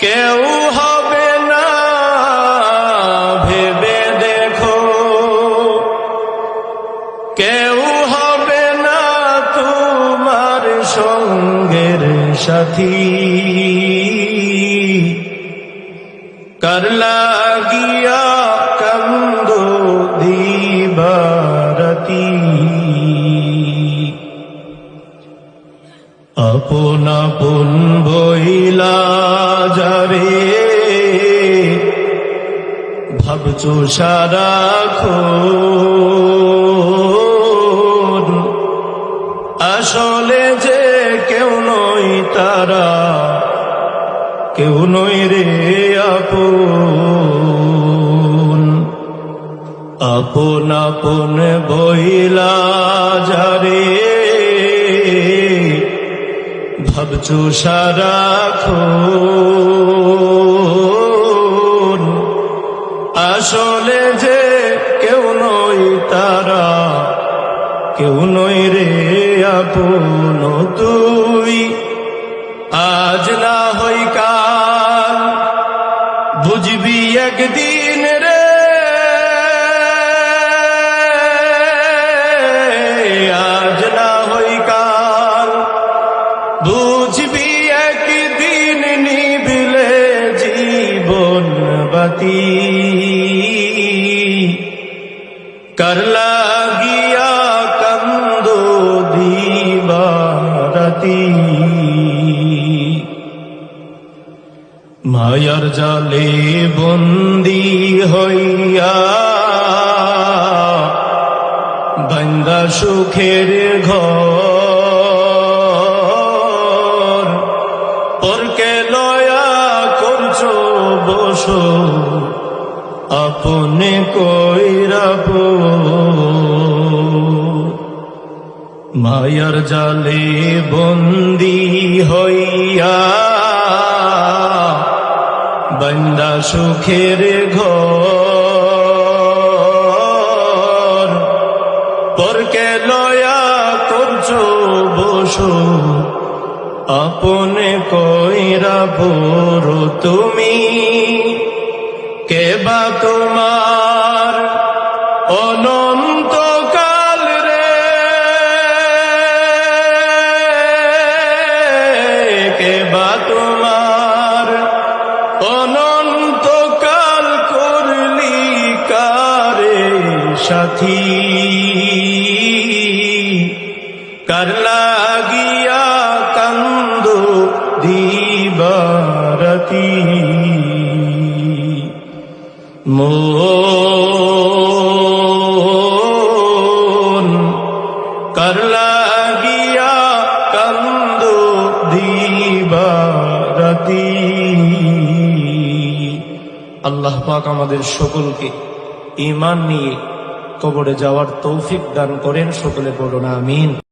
কেউ হবে না ভেবে দেখো, কেউ হবে না তোমার সঙ্গের সাথী। কার লাগিয়া কান্দো দিবারাতি, আপন আপন বইলা যারে ভাবছো সারাক্ষণ, আসলে যে কেউ নই তারা, কেউ নই রে আপন। আপন আপন বইলা যারে ভাবছো সারাক্ষণ, আসলে যে কেউ নই তারা, কেউ নই রে আপন। তুই আজ না হই কাল বুঝবি একদিন রে, আজ না হই কাল বুঝবি একদিন, নিভিলে জীবন বাতি। কার লাগিয়া কান্দো দিবারাতি, মায়ার জালে বন্দী হইয়া বান্দা সুখের ঘর, পরকে লয়া করছো বসো আপনে কইরাব। মায়ার জালে বন্দী হইয়া বান্দা সুখের ঘর, পরকে লয়া করছো বসো আপনে কইরাব। তুমি কে বা তোমার অনন্তকাল রে, কে বা তোমার অনন্তকাল করলি কারে সাথী। কার লাগিয়া কান্দো দিবারাতি, মন কার লাগিয়া কান্দো দিবারাতি। আল্লাহ পাক আমাদের সকলকে ঈমান নিয়ে কবরে যাওয়ার তৌফিক দান করেন। সকলে বলুন আমিন।